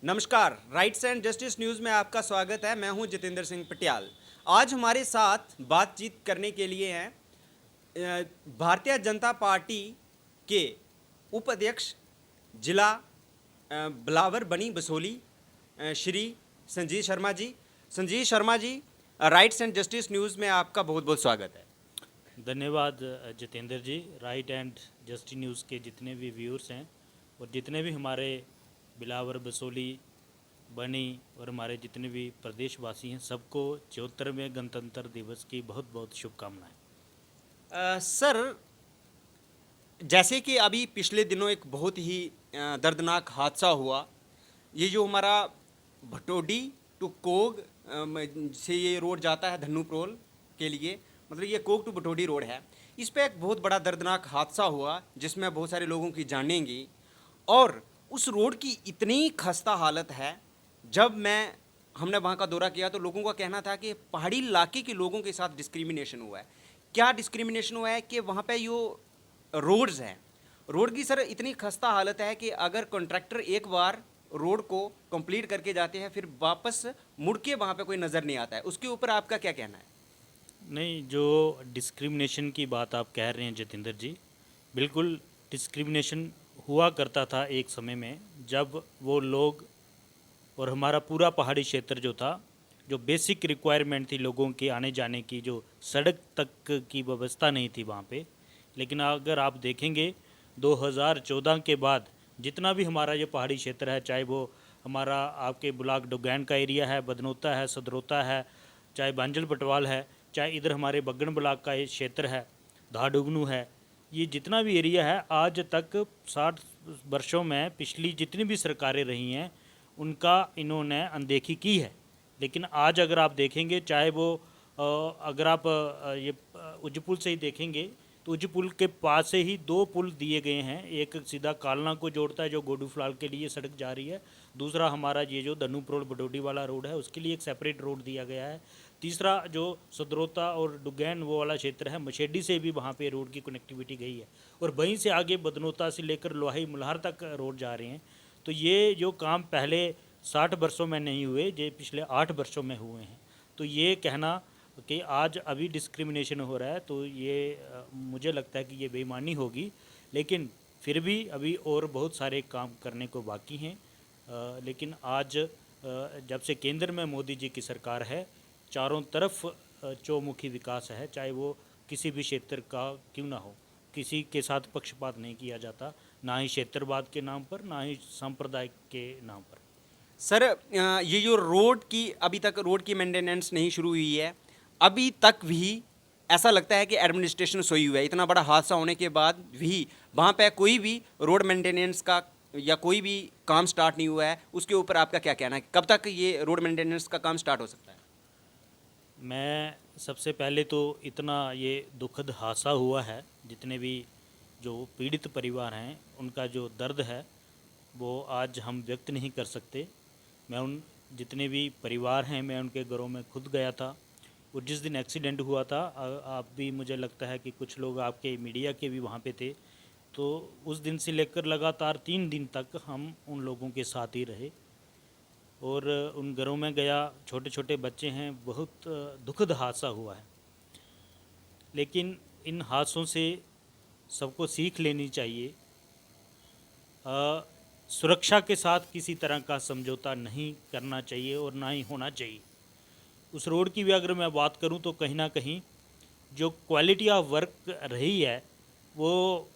नमस्कार, rights and justice news में आपका स्वागत है। मैं हूं जितेंद्र सिंह पटियाल। आज हमारे साथ बातचीत करने के लिए हैं भारतीय जनता पार्टी के उपाध्यक्ष जिला बिलावर बनी Basoli Shri Sanjeev Sharma ji. Sanjeev Sharma ji, rights and justice news में आपका बहुत बहुत स्वागत है। धन्यवाद जितेंद्र जी। राइट एंड जस्टिस न्यूज़ के जितने भी व्यूअर्स हैं और जितने भी हमारे बिलावर बसोली बनी और हमारे जितने भी प्रदेशवासी हैं, सबको 74वें गणतंत्र दिवस की बहुत बहुत शुभकामनाएं। सर, जैसे कि अभी पिछले दिनों एक बहुत ही दर्दनाक हादसा हुआ। ये जो हमारा भटोडी टू कोग से ये रोड जाता है धन्नूप्रोल के लिए, मतलब ये कोग टू भटोडी रोड है। इस पे एक बहुत बड़ा दर्दनाक हादसा हुआ जिसमें बहुत सारे लोगों की जानें गई और उस रोड की इतनी खस्ता हालत है। जब हमने वहाँ का दौरा किया तो लोगों का कहना था कि पहाड़ी इलाके के लोगों के साथ डिस्क्रिमिनेशन हुआ है। क्या डिस्क्रिमिनेशन हुआ है कि वहाँ पे जो रोड्स हैं, रोड की सर इतनी खस्ता हालत है कि अगर कॉन्ट्रैक्टर एक बार रोड को कंप्लीट करके जाते हैं फिर वापस मुड़ के वहाँ पे कोई नज़र नहीं आता है। उसके ऊपर आपका क्या कहना है? नहीं, जो डिस्क्रिमिनेशन की बात आप कह रहे हैं जितेंद्र जी, बिल्कुल डिस्क्रिमिनेशन हुआ करता था एक समय में, जब वो लोग और हमारा पूरा पहाड़ी क्षेत्र जो था, जो बेसिक रिक्वायरमेंट थी लोगों के आने जाने की, जो सड़क तक की व्यवस्था नहीं थी वहाँ पे। लेकिन अगर आप देखेंगे 2014 के बाद जितना भी हमारा ये पहाड़ी क्षेत्र है, चाहे वो हमारा आपके ब्लॉक डोगैन का एरिया है, बदनौता है, सदरोता है, चाहे बांजल पटवाल है, चाहे इधर हमारे बग्गन ब्लॉक का ये क्षेत्र है, धाडुगनू है, ये जितना भी एरिया है, आज तक 60 वर्षों में पिछली जितनी भी सरकारें रही हैं उनका इन्होंने अनदेखी की है। लेकिन आज अगर आप देखेंगे, चाहे वो अगर आप ये उज्ज पुल से ही देखेंगे तो उज्ज पुल के पास से ही दो पुल दिए गए हैं। एक सीधा कालना को जोड़ता है जो गोडू फलाल के लिए सड़क जा रही है, दूसरा हमारा ये जो धनुप्रोल बडोडी वाला रोड है उसके लिए एक सेपरेट रोड दिया गया है, तीसरा जो सदरोता और डुगैन वो वाला क्षेत्र है मछेडी से भी वहाँ पे रोड की कनेक्टिविटी गई है, और वहीं से आगे बदनौता से लेकर लोहाई मुल्हार तक रोड जा रहे हैं। तो ये जो काम पहले 60 वर्षों में नहीं हुए, ये पिछले 8 वर्षों में हुए हैं। तो ये कहना कि आज अभी डिस्क्रिमिनेशन हो रहा है, तो ये मुझे लगता है कि ये बेईमानी होगी। लेकिन फिर भी अभी और बहुत सारे काम करने को बाकी हैं। लेकिन आज जब से केंद्र में मोदी जी की सरकार है, चारों तरफ चौमुखी विकास है, चाहे वो किसी भी क्षेत्र का क्यों ना हो, किसी के साथ पक्षपात नहीं किया जाता, ना ही क्षेत्रवाद के नाम पर, ना ही सांप्रदायिक के नाम पर। सर, ये जो रोड की अभी तक रोड की मेंटेनेंस नहीं शुरू हुई है, अभी तक भी ऐसा लगता है कि एडमिनिस्ट्रेशन सोई हुआ है। इतना बड़ा हादसा होने के बाद भी वहाँ पे कोई भी रोड मेंटेनेंस का या कोई भी काम स्टार्ट नहीं हुआ है। उसके ऊपर आपका क्या कहना है? कब तक ये रोड मेंटेनेंस का काम स्टार्ट हो सकता है? मैं सबसे पहले तो इतना ये दुखद हादसा हुआ है, जितने भी जो पीड़ित परिवार हैं उनका जो दर्द है वो आज हम व्यक्त नहीं कर सकते। मैं उन जितने भी परिवार हैं, मैं उनके घरों में खुद गया था, और जिस दिन एक्सीडेंट हुआ था आप भी, मुझे लगता है कि कुछ लोग आपके मीडिया के भी वहाँ पे थे, तो उस दिन से लेकर लगातार 3 दिन तक हम उन लोगों के साथ ही रहे और उन घरों में गया। छोटे छोटे बच्चे हैं, बहुत दुखद हादसा हुआ है। लेकिन इन हादसों से सबको सीख लेनी चाहिए। सुरक्षा के साथ किसी तरह का समझौता नहीं करना चाहिए और ना ही होना चाहिए। उस रोड की भी अगर मैं बात करूं तो कहीं ना कहीं जो क्वालिटी ऑफ वर्क रही है वो,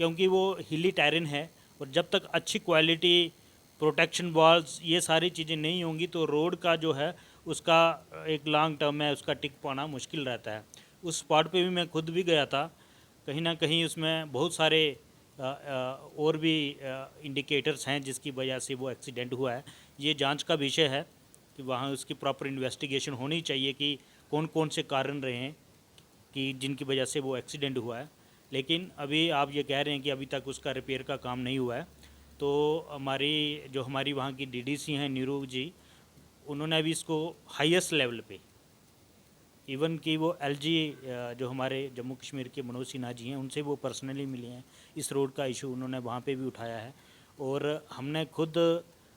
क्योंकि वो हिली टेरेन है, और जब तक अच्छी क्वालिटी प्रोटेक्शन वॉल्स ये सारी चीज़ें नहीं होंगी तो रोड का जो है उसका एक लॉन्ग टर्म में उसका टिक पाना मुश्किल रहता है। उस स्पॉट पे भी मैं खुद भी गया था। कहीं ना कहीं उसमें बहुत सारे और भी इंडिकेटर्स हैं जिसकी वजह से वो एक्सीडेंट हुआ है। ये जांच का विषय है कि वहाँ उसकी प्रॉपर इन्वेस्टिगेशन होनी चाहिए कि कौन कौन से कारण रहे हैं कि जिनकी वजह से वो एक्सीडेंट हुआ है। लेकिन अभी आप ये कह रहे हैं कि अभी तक उसका रिपेयर का काम नहीं हुआ है, तो हमारी वहाँ की डीडीसी हैं नीरू जी, उन्होंने अभी इसको हाईएस्ट लेवल पे, इवन कि वो एलजी जो हमारे जम्मू कश्मीर के मनोज सिन्हा जी हैं उनसे वो पर्सनली मिले हैं। इस रोड का इशू उन्होंने वहाँ पे भी उठाया है, और हमने खुद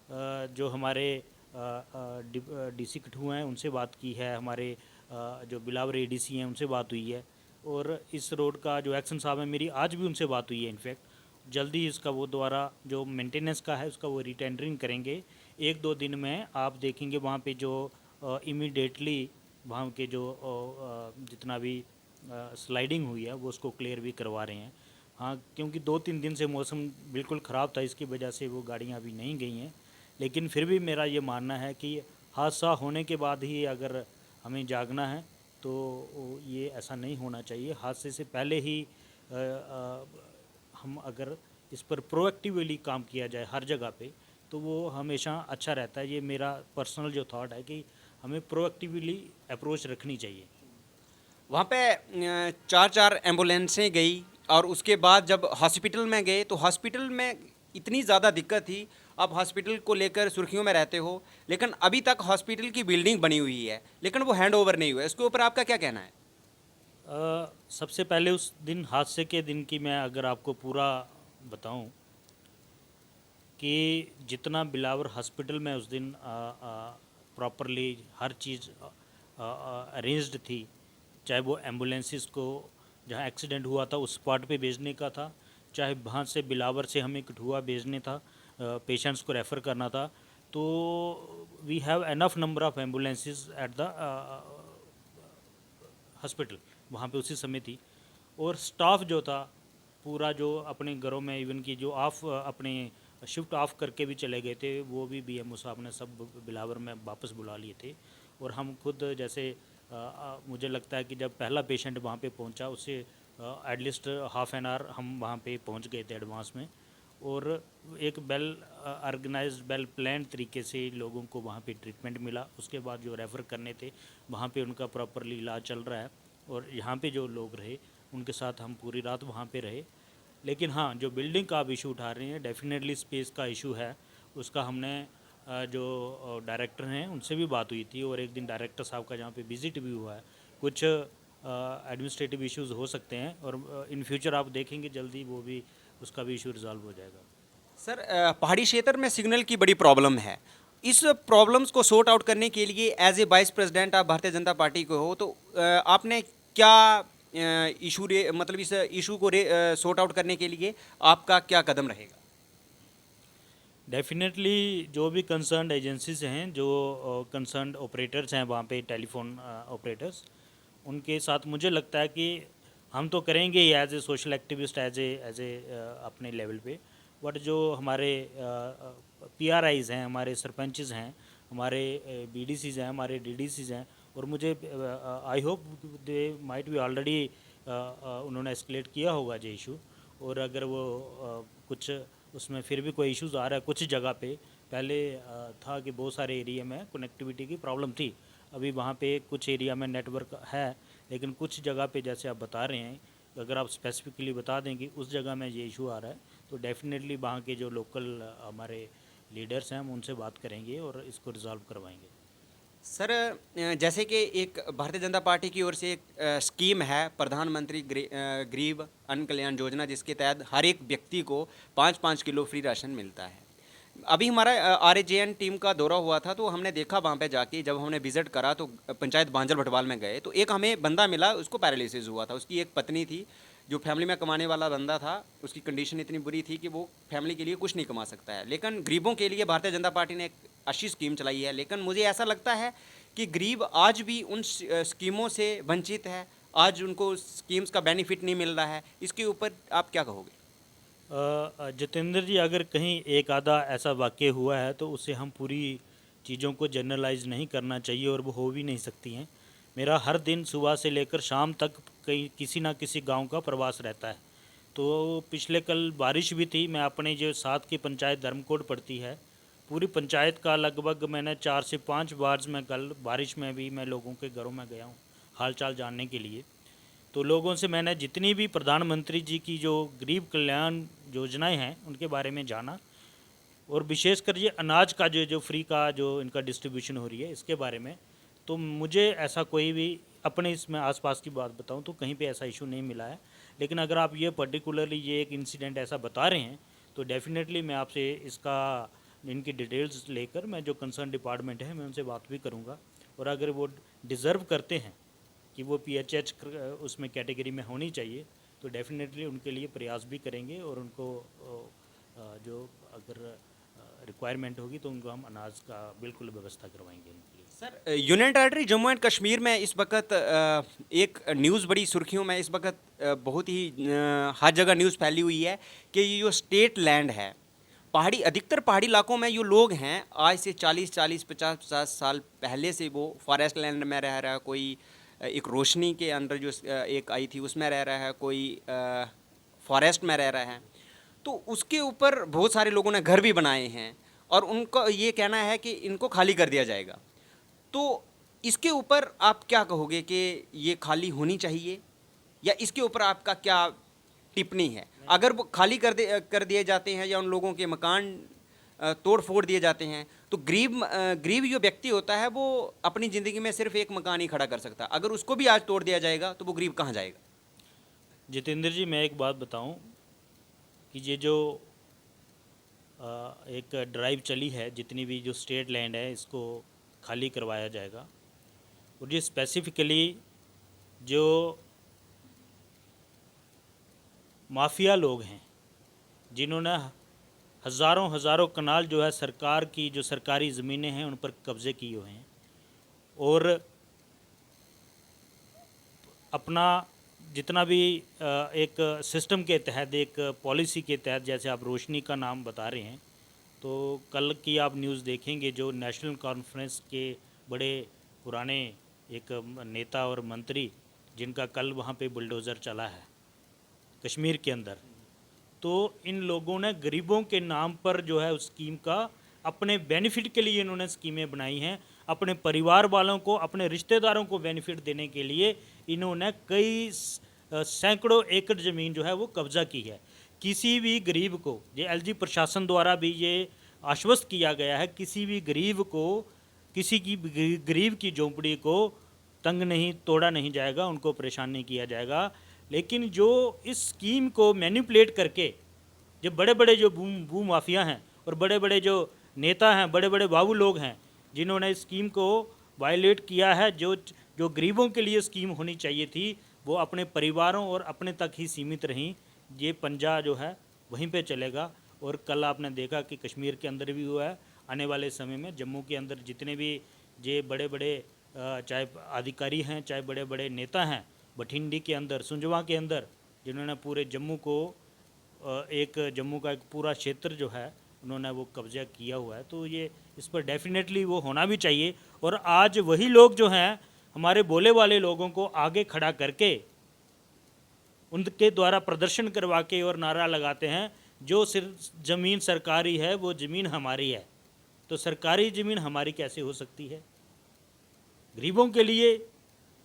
जो हमारे डीसी कठुआ हैं उनसे बात की है, हमारे जो बिलावर एडीसी हैं उनसे बात हुई है, और इस रोड का जो एक्शन साहब है मेरी आज भी उनसे बात हुई है। इनफैक्ट जल्दी इसका वो दोबारा जो मेंटेनेंस का है उसका वो रिटेंडरिंग करेंगे। 1-2 दिन में आप देखेंगे वहाँ पे जो इमीडिएटली वहाँ के जो जितना भी स्लाइडिंग हुई है वो उसको क्लियर भी करवा रहे हैं। हाँ, क्योंकि 2-3 दिन से मौसम बिल्कुल ख़राब था, इसकी वजह से वो गाड़ियाँ अभी नहीं गई हैं। लेकिन फिर भी मेरा ये मानना है कि हादसा होने के बाद ही अगर हमें जागना है तो ये ऐसा नहीं होना चाहिए। हादसे से पहले ही हम अगर इस पर प्रोएक्टिवली काम किया जाए हर जगह पे तो वो हमेशा अच्छा रहता है। ये मेरा पर्सनल जो थॉट है कि हमें प्रोएक्टिवली अप्रोच रखनी चाहिए। वहाँ पे 4-4 एम्बुलेंसें गई और उसके बाद जब हॉस्पिटल में गए तो हॉस्पिटल में इतनी ज़्यादा दिक्कत थी। आप हॉस्पिटल को लेकर सुर्खियों में रहते हो, लेकिन अभी तक हॉस्पिटल की बिल्डिंग बनी हुई है, लेकिन वो हैंड ओवर नहीं हुआ है। इसके ऊपर आपका क्या कहना है? सबसे पहले उस दिन हादसे के दिन की मैं अगर आपको पूरा बताऊं कि जितना बिलावर हॉस्पिटल में उस दिन प्रॉपरली हर चीज़ अरेंज्ड थी, चाहे वो एम्बुलेंसेस को जहाँ एक्सीडेंट हुआ था उस स्पॉट पे भेजने का था, चाहे वहाँ से बिलावर से हमें कठुआ भेजने था, पेशेंट्स को रेफ़र करना था, तो we have enough number of ambulances at the hospital वहाँ पे उसी समय थी। और स्टाफ जो था पूरा जो अपने घरों में इवन कि जो अपने शिफ्ट ऑफ करके भी चले गए थे वो भी बीएमओ साहब ने सब बिलावर में वापस बुला लिए थे। और हम खुद जैसे मुझे लगता है कि जब पहला पेशेंट वहाँ पे पहुँचा उससे एटलीस्ट हाफ एन आवर हम वहाँ पे पहुँच गए थे एडवांस में, और एक वेल ऑर्गेनाइज्ड वेल प्लान तरीके से लोगों को वहाँ पे ट्रीटमेंट मिला। उसके बाद जो रेफ़र करने थे वहाँ पे उनका प्रॉपरली इलाज चल रहा है, और यहाँ पे जो लोग रहे उनके साथ हम पूरी रात वहाँ पे रहे। लेकिन हाँ, जो बिल्डिंग का आप इशू उठा रहे हैं डेफिनेटली स्पेस का इशू है, उसका हमने जो डायरेक्टर हैं उनसे भी बात हुई थी, और एक दिन डायरेक्टर साहब का जहाँ पे विज़िट भी हुआ है। कुछ एडमिनिस्ट्रेटिव इश्यूज़ हो सकते हैं, और इन फ्यूचर आप देखेंगे जल्दी वो भी उसका भी इशू रिजॉल्व हो जाएगा। सर, पहाड़ी क्षेत्र में सिग्नल की बड़ी प्रॉब्लम है। इस प्रॉब्लम्स को सॉर्ट आउट करने के लिए एज ए वाइस प्रेसिडेंट आप भारतीय जनता पार्टी को हो, तो आपने क्या इशू मतलब इस इशू को सॉर्ट आउट करने के लिए आपका क्या कदम रहेगा? डेफिनेटली जो भी कंसर्न्ड एजेंसीज हैं, जो कंसर्न्ड ऑपरेटर्स हैं वहाँ पे टेलीफोन ऑपरेटर्स, उनके साथ मुझे लगता है कि हम तो करेंगे ही as a social activist as a अपने लेवल पे, बट जो हमारे पीआरआईज़ हैं, हमारे सरपंचज़ हैं, हमारे बीडीसीज़ हैं, हमारे डीडीसीज़ हैं, और मुझे I hope they might be already उन्होंने एस्केलेट किया होगा जो इशू। और अगर वो कुछ उसमें फिर भी कोई इश्यूज़ आ रहा है कुछ जगह पे, पहले था कि बहुत सारे एरिया में कनेक्टिविटी की प्रॉब्लम थी, अभी वहाँ पे कुछ एरिया में नेटवर्क है, लेकिन कुछ जगह पे जैसे आप बता रहे हैं, अगर आप स्पेसिफिकली बता दें कि उस जगह में ये इशू आ रहा है तो डेफिनेटली वहाँ के जो लोकल हमारे लीडर्स हैं हम उनसे बात करेंगे और इसको रिजॉल्व करवाएंगे। सर, जैसे कि एक भारतीय जनता पार्टी की ओर से एक स्कीम है प्रधानमंत्री गरीब अन्न कल्याण योजना, जिसके तहत हर एक व्यक्ति को 5-5 किलो फ्री राशन मिलता है। अभी हमारा RAJN टीम का दौरा हुआ था, तो हमने देखा वहाँ पे जाके, जब हमने विजिट करा तो पंचायत बांजल भटवाल में गए तो एक हमें बंदा मिला, उसको पैरालिसिस हुआ था। उसकी एक पत्नी थी, जो फैमिली में कमाने वाला बंदा था, उसकी कंडीशन इतनी बुरी थी कि वो फैमिली के लिए कुछ नहीं कमा सकता है। लेकिन गरीबों के लिए भारतीय जनता पार्टी ने एक अच्छी स्कीम चलाई है, लेकिन मुझे ऐसा लगता है कि गरीब आज भी उन स्कीमों से वंचित है, आज उनको स्कीम्स का बेनिफिट नहीं मिल रहा है। इसके ऊपर आप क्या कहोगे? जितेंद्र जी, अगर कहीं एक आधा ऐसा वाक़य हुआ है तो उसे हम पूरी चीज़ों को जनरलाइज नहीं करना चाहिए, और वो हो भी नहीं सकती हैं। मेरा हर दिन सुबह से लेकर शाम तक कहीं किसी ना किसी गांव का प्रवास रहता है। तो पिछले कल बारिश भी थी, मैं अपने जो साथ की पंचायत धर्मकोट पड़ती है, पूरी पंचायत का लगभग मैंने 4 से 5 बार में कल बारिश में भी मैं लोगों के घरों में गया हूँ हाल चाल जानने के लिए। तो लोगों से मैंने जितनी भी प्रधानमंत्री जी की जो गरीब कल्याण योजनाएं हैं उनके बारे में जाना, और विशेषकर ये अनाज का जो फ्री का जो इनका डिस्ट्रीब्यूशन हो रही है इसके बारे में, तो मुझे ऐसा कोई भी अपने इसमें आसपास की बात बताऊं तो कहीं पे ऐसा इशू नहीं मिला है। लेकिन अगर आप ये पर्टिकुलरली ये एक इंसिडेंट ऐसा बता रहे हैं तो डेफिनेटली मैं आपसे इसका इनकी डिटेल्स लेकर मैं जो कंसर्न डिपार्टमेंट है मैं उनसे बात भी करूँगा, और अगर वो डिज़र्व करते हैं कि वो PHH उसमें कैटेगरी में होनी चाहिए तो डेफिनेटली उनके लिए प्रयास भी करेंगे, और उनको जो अगर रिक्वायरमेंट होगी तो उनको हम अनाज का बिल्कुल व्यवस्था करवाएंगे उनके लिए। Sir, union territory Jammu and Kashmir में इस वक्त एक न्यूज़ बड़ी सुर्खियों में इस वक्त बहुत ही हर जगह न्यूज़ फैली हुई है कि ये जो स्टेट लैंड है, पहाड़ी अधिकतर पहाड़ी इलाकों में जो लोग हैं आज से 40-50 साल पहले से वो फॉरेस्ट लैंड में रह रहा है, कोई एक रोशनी के अंदर जो एक आई थी उसमें रह रहा है, कोई फॉरेस्ट में रह रहा है। तो उसके ऊपर बहुत सारे लोगों ने घर भी बनाए हैं और उनका ये कहना है कि इनको खाली कर दिया जाएगा। तो इसके ऊपर आप क्या कहोगे कि ये खाली होनी चाहिए, या इसके ऊपर आपका क्या टिप्पणी है? अगर वो खाली कर दिए जाते हैं या उन लोगों के मकान तोड़ फोड़ दिए जाते हैं तो गरीब जो व्यक्ति होता है वो अपनी ज़िंदगी में सिर्फ एक मकान ही खड़ा कर सकता है, अगर उसको भी आज तोड़ दिया जाएगा तो वो गरीब कहाँ जाएगा? जितेंद्र जी, मैं एक बात बताऊं कि ये जो एक ड्राइव चली है, जितनी भी जो स्टेट लैंड है इसको खाली करवाया जाएगा, और ये स्पेसिफिकली जो माफिया लोग हैं जिन्होंने हज़ारों हज़ारों कनाल जो है सरकार की जो सरकारी ज़मीनें हैं उन पर कब्ज़े किए हुए हैं, और अपना जितना भी एक सिस्टम के तहत, एक पॉलिसी के तहत, जैसे आप रोशनी का नाम बता रहे हैं, तो कल की आप न्यूज़ देखेंगे जो नेशनल कॉन्फ्रेंस के बड़े पुराने एक नेता और मंत्री जिनका कल वहाँ पे बुलडोज़र चला है कश्मीर के अंदर, तो इन लोगों ने गरीबों के नाम पर जो है उस स्कीम का अपने बेनिफिट के लिए इन्होंने स्कीमें बनाई हैं, अपने परिवार वालों को, अपने रिश्तेदारों को बेनिफिट देने के लिए इन्होंने कई सैकड़ों एकड़ ज़मीन जो है वो कब्ज़ा की है। किसी भी गरीब को, ये LG प्रशासन द्वारा भी ये आश्वस्त किया गया है, किसी भी गरीब को, किसी की गरीब की झोंपड़ी को तंग नहीं तोड़ा नहीं जाएगा, उनको परेशान नहीं किया जाएगा। लेकिन जो इस स्कीम को मैनिपुलेट करके जो बड़े बड़े जो भू माफिया हैं और बड़े बड़े जो नेता हैं, बड़े बड़े बाबू लोग हैं जिन्होंने इस स्कीम को वायलेट किया है, जो गरीबों के लिए स्कीम होनी चाहिए थी वो अपने परिवारों और अपने तक ही सीमित रहीं। ये पंजा जो है वहीं पे चलेगा, और कल आपने देखा कि कश्मीर के अंदर भी हुआ है, आने वाले समय में जम्मू के अंदर जितने भी ये बड़े बड़े चाहे अधिकारी हैं, चाहे बड़े बड़े नेता हैं, बठिंडी के अंदर, सुंजवा के अंदर, जिन्होंने पूरे जम्मू को जम्मू का एक पूरा क्षेत्र जो है उन्होंने वो कब्जा किया हुआ है, तो ये इस पर डेफिनेटली वो होना भी चाहिए। और आज वही लोग जो हैं हमारे बोले वाले लोगों को आगे खड़ा करके उनके द्वारा प्रदर्शन करवा के और नारा लगाते हैं जो सिर्फ ज़मीन सरकारी है वो ज़मीन हमारी है। तो सरकारी ज़मीन हमारी कैसे हो सकती है? गरीबों के लिए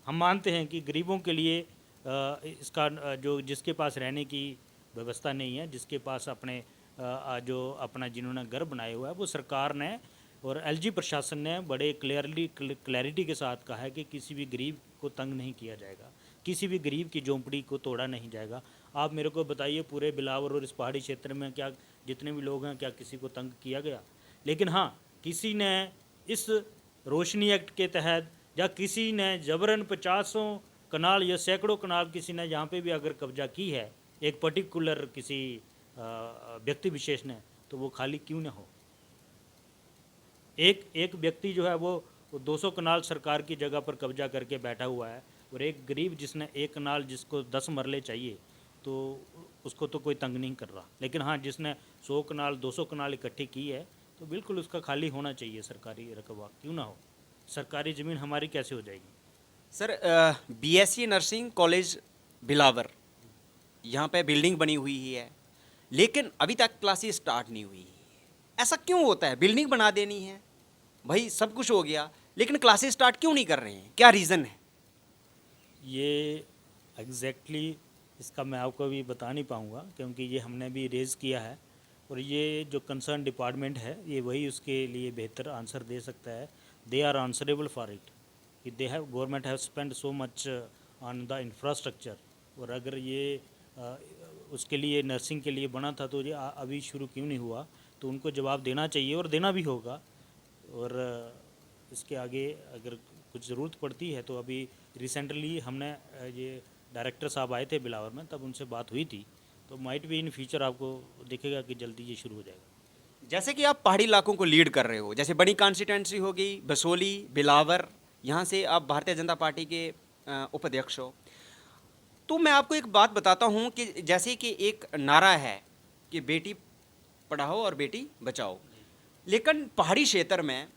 हम मानते हैं कि गरीबों के लिए इसका जो जिसके पास रहने की व्यवस्था नहीं है, जिसके पास अपने जो अपना जिन्होंने घर बनाए हुआ है, वो सरकार ने और LG प्रशासन ने बड़े क्लैरिटी के साथ कहा है कि किसी भी गरीब को तंग नहीं किया जाएगा, किसी भी गरीब की झोंपड़ी को तोड़ा नहीं जाएगा। आप मेरे को बताइए पूरे बिलावर और इस पहाड़ी क्षेत्र में क्या जितने भी लोग हैं क्या किसी को तंग किया गया? लेकिन हाँ, किसी ने इस रोशनी एक्ट के तहत या किसी ने जबरन 50 कनाल या सैकड़ों कनाल किसी ने यहाँ पे भी अगर कब्जा की है एक पर्टिकुलर किसी व्यक्ति विशेष ने, तो वो खाली क्यों ना हो? एक व्यक्ति जो है वो 200 कनाल सरकार की जगह पर कब्जा करके बैठा हुआ है, और एक गरीब जिसने एक कनाल जिसको 10 मरले चाहिए तो उसको तो कोई तंग नहीं कर रहा। लेकिन हाँ, जिसने 100 कनाल 200 कनाल इकट्ठी की है तो बिल्कुल उसका खाली होना चाहिए सरकारी रकबा, क्यों ना हो? सरकारी ज़मीन हमारी कैसे हो जाएगी? सर, BSc नर्सिंग कॉलेज बिलावर, यहाँ पे बिल्डिंग बनी हुई ही है लेकिन अभी तक क्लासेस स्टार्ट नहीं हुई। ऐसा क्यों होता है? बिल्डिंग बना देनी है भाई, सब कुछ हो गया, लेकिन क्लासेस स्टार्ट क्यों नहीं कर रहे हैं? क्या रीज़न है? ये एग्जैक्टली इसका मैं आपको भी बता नहीं पाऊँगा, क्योंकि ये हमने भी रेज़ किया है, और ये जो कंसर्न डिपार्टमेंट है ये वही उसके लिए बेहतर आंसर दे सकता है। They are answerable for it कि they have government have spend so much on the infrastructure, और अगर ये उसके लिए नर्सिंग के लिए बना था तो ये अभी शुरू क्यों नहीं हुआ? तो उनको जवाब देना चाहिए और देना भी होगा। और इसके आगे अगर कुछ ज़रूरत पड़ती है तो अभी रिसेंटली हमने ये डायरेक्टर साहब आए थे बिलावर में, तब उनसे बात हुई थी, तो माइट भी इन फ्यूचर आपको दिखेगा कि जल्दी ये शुरू हो जाएगा। जैसे कि आप पहाड़ी इलाकों को लीड कर रहे हो, जैसे बड़ी कॉन्स्टिट्यूंसी होगी बसोली, बिलावर, यहाँ से आप भारतीय जनता पार्टी के उपाध्यक्ष हो। तो मैं आपको एक बात बताता हूँ कि जैसे कि एक नारा है कि बेटी पढ़ाओ और बेटी बचाओ, लेकिन पहाड़ी क्षेत्र में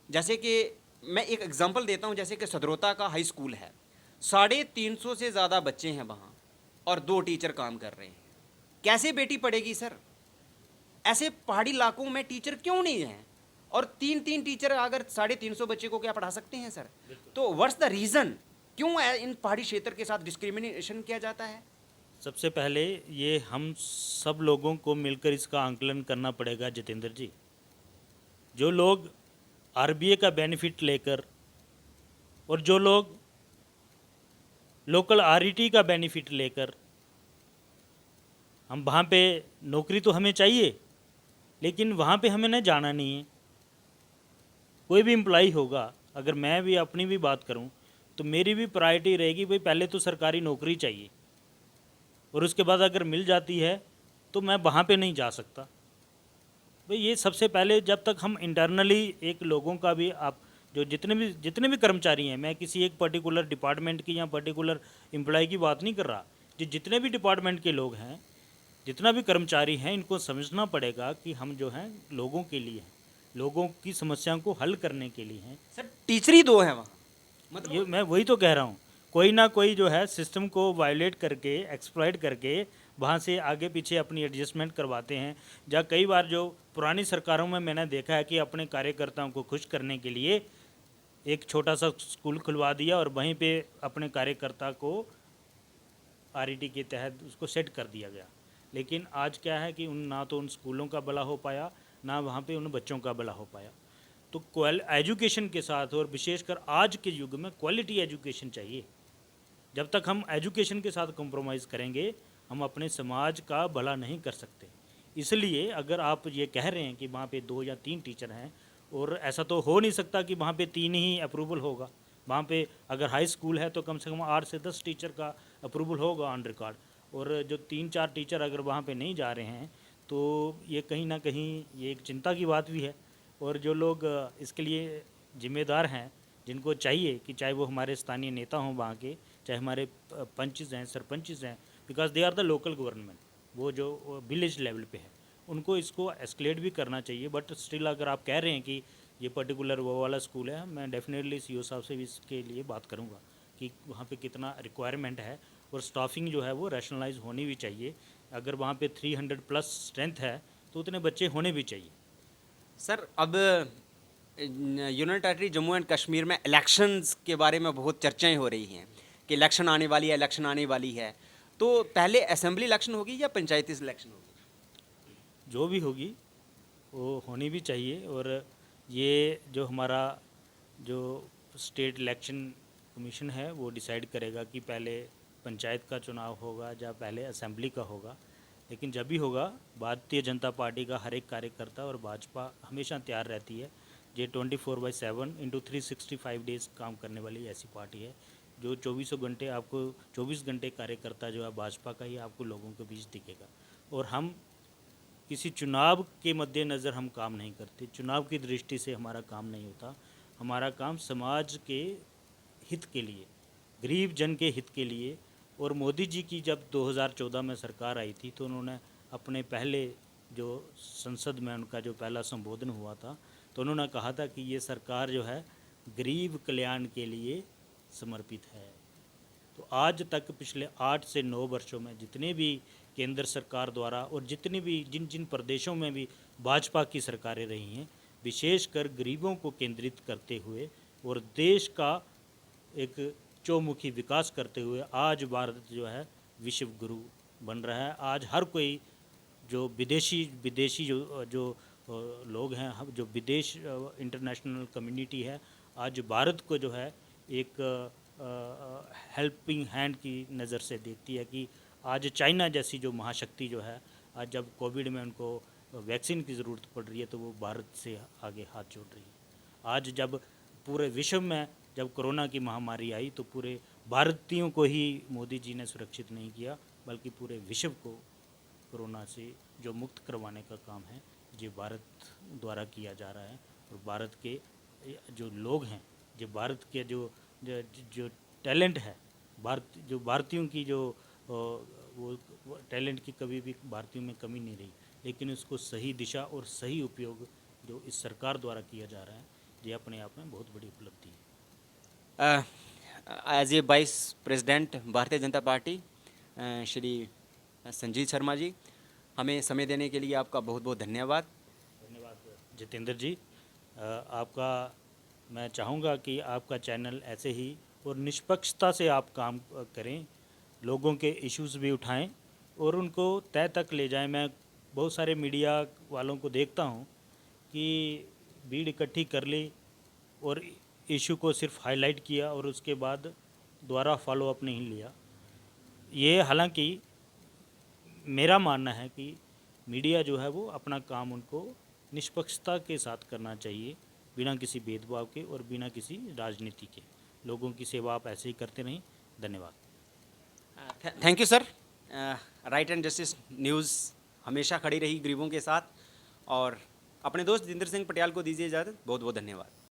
जैसे कि मैं एक एग्जांपल देता हूँ, जैसे कि सदरोता का हाई स्कूल है, 350 से ज़्यादा बच्चे हैं वहाँ और 2 टीचर काम कर रहे हैं। कैसे बेटी पढ़ेगी सर? ऐसे पहाड़ी इलाकों में टीचर क्यों नहीं हैं? और 3-3 टीचर अगर 350 बच्चे को क्या पढ़ा सकते हैं सर? तो व्हाट्स द रीज़न, क्यों इन पहाड़ी क्षेत्र के साथ डिस्क्रिमिनेशन किया जाता है? सबसे पहले ये हम सब लोगों को मिलकर इसका आंकलन करना पड़ेगा जितेंद्र जी। जो लोग आरबीए का बेनिफिट लेकर और जो लोग लोकल आरईटी का बेनिफिट लेकर, हम वहाँ पे नौकरी तो हमें चाहिए, लेकिन वहाँ पे हमें न जाना नहीं है। कोई भी एम्प्लॉई होगा, अगर मैं भी अपनी भी बात करूँ तो मेरी भी प्रायोरिटी रहेगी भाई पहले तो सरकारी नौकरी चाहिए, और उसके बाद अगर मिल जाती है तो मैं वहाँ पे नहीं जा सकता। भाई ये सबसे पहले, जब तक हम इंटरनली एक लोगों का भी, आप जो जितने भी कर्मचारी हैं, मैं किसी एक पर्टिकुलर डिपार्टमेंट की या पर्टिकुलर एम्प्लॉय की बात नहीं कर रहा, जितने भी डिपार्टमेंट के लोग हैं, जितना भी कर्मचारी हैं, इनको समझना पड़ेगा कि हम जो हैं लोगों के लिए हैं, लोगों की समस्याओं को हल करने के लिए हैं। सर टीचर ही 2 हैं वहाँ, मतलब ये मैं वही तो कह रहा हूँ, कोई ना कोई जो है सिस्टम को वायलेट करके, एक्सप्लॉइट करके वहाँ से आगे पीछे अपनी एडजस्टमेंट करवाते हैं। जहाँ कई बार जो पुरानी सरकारों में मैंने देखा है कि अपने कार्यकर्ताओं को खुश करने के लिए एक छोटा सा स्कूल खुलवा दिया और वहीं पे अपने कार्यकर्ता को आरईटी के तहत उसको सेट कर दिया गया। लेकिन आज क्या है कि ना तो उन स्कूलों का भला हो पाया, ना वहाँ पे उन बच्चों का भला हो पाया। तो एजुकेशन के साथ, और विशेषकर आज के युग में क्वालिटी एजुकेशन चाहिए। जब तक हम एजुकेशन के साथ कॉम्प्रोमाइज़ करेंगे, हम अपने समाज का भला नहीं कर सकते। इसलिए अगर आप ये कह रहे हैं कि वहाँ पे 2 या 3 टीचर हैं, और ऐसा तो हो नहीं सकता कि वहाँ पे 3 ही अप्रूवल होगा। वहाँ पे अगर हाई स्कूल है तो कम से कम 8 से 10 टीचर का अप्रूवल होगा ऑन रिकॉर्ड, और जो 3-4 टीचर अगर वहाँ पे नहीं जा रहे हैं तो ये कहीं ना कहीं ये एक चिंता की बात भी है। और जो लोग इसके लिए जिम्मेदार हैं, जिनको चाहिए कि चाहे वो हमारे स्थानीय नेता हों वहाँ के, चाहे हमारे पंचेस हैं, सरपंचेस हैं, because they are the local government, वो जो विलेज लेवल पे है, उनको इसको एस्केलेट भी करना चाहिए। बट स्टिल अगर आप कह रहे हैं कि ये पर्टिकुलर वो वाला स्कूल है, मैं डेफिनेटली सीईओ साहब से भी इसके लिए बात करूँगा कि वहाँ पे कितना रिक्वायरमेंट है, और स्टाफिंग जो है वो रैशनलाइज होनी भी चाहिए। अगर वहाँ पे 300 प्लस स्ट्रेंथ है तो उतने बच्चे होने भी चाहिए। सर अब union territory Jammu and Kashmir में इलेक्शंस के बारे में बहुत चर्चाएं हो रही हैं कि इलेक्शन आने वाली है, इलेक्शन आने वाली है। तो पहले असेंबली इलेक्शन होगी या पंचायती इलेक्शन होगी? जो भी होगी वो होनी भी चाहिए। और ये जो हमारा जो स्टेट इलेक्शन कमीशन है वो डिसाइड करेगा कि पहले पंचायत का चुनाव होगा या पहले असेंबली का होगा। लेकिन जब भी होगा, भारतीय जनता पार्टी का हर एक कार्यकर्ता और भाजपा हमेशा तैयार रहती है। ये 24/7 इंटू 365 डेज़ काम करने वाली ऐसी पार्टी है जो 24 घंटे आपको 24 घंटे कार्यकर्ता जो है भाजपा का ही आपको लोगों के बीच दिखेगा। और हम किसी चुनाव के मद्देनज़र हम काम नहीं करते, चुनाव की दृष्टि से हमारा काम नहीं होता। हमारा काम समाज के हित के लिए, गरीब जन के हित के लिए। और मोदी जी की जब 2014 में सरकार आई थी तो उन्होंने अपने पहले जो संसद में उनका जो पहला संबोधन हुआ था, तो उन्होंने कहा था कि ये सरकार जो है गरीब कल्याण के लिए समर्पित है। तो आज तक पिछले 8 से 9 वर्षों में जितने भी केंद्र सरकार द्वारा और जितनी भी जिन जिन प्रदेशों में भी भाजपा की सरकारें रही हैं, विशेषकर गरीबों को केंद्रित करते हुए और देश का एक चौमुखी विकास करते हुए आज भारत जो है विश्व गुरु बन रहा है। आज हर कोई जो विदेशी जो लोग हैं, जो विदेश इंटरनेशनल कम्युनिटी है, आज भारत को जो है एक हेल्पिंग हैंड की नज़र से देखती है कि आज चाइना जैसी जो महाशक्ति जो है, आज जब कोविड में उनको वैक्सीन की ज़रूरत पड़ रही है तो वो भारत से आगे हाथ जोड़ रही है। आज जब पूरे विश्व में जब कोरोना की महामारी आई तो पूरे भारतीयों को ही मोदी जी ने सुरक्षित नहीं किया, बल्कि पूरे विश्व को कोरोना से जो मुक्त करवाने का काम है ये भारत द्वारा किया जा रहा है। और भारत के जो लोग हैं, जो भारत के जो जो, जो टैलेंट है, जो भारतीयों की जो वो टैलेंट की कभी भी भारतीयों में कमी नहीं रही, लेकिन उसको सही दिशा और सही उपयोग जो इस सरकार द्वारा किया जा रहा है, ये अपने आप में बहुत बड़ी उपलब्धि है। As a vice president Bharatiya Janata party Shri Sanjeet Sharma ji, हमें समय देने के लिए आपका बहुत बहुत धन्यवाद। धन्यवाद जितेंद्र जी। आपका मैं चाहूँगा कि आपका चैनल ऐसे ही और निष्पक्षता से आप काम करें, लोगों के इश्यूज़ भी उठाएं और उनको तय तक ले जाएं। मैं बहुत सारे मीडिया वालों को देखता हूं कि भीड़ इकट्ठी कर ली और इशू को सिर्फ हाईलाइट किया और उसके बाद दोबारा फॉलो अप नहीं लिया। ये हालांकि मेरा मानना है कि मीडिया जो है वो अपना काम उनको निष्पक्षता के साथ करना चाहिए, बिना किसी भेदभाव के और बिना किसी राजनीति के। लोगों की सेवा आप ऐसे ही करते रहें। धन्यवाद। Thank you sir. Right and justice news हमेशा खड़ी रही गरीबों के साथ, और अपने दोस्त जितेंद्र सिंह पटियाल को दीजिए इजाज़त। बहुत बहुत धन्यवाद।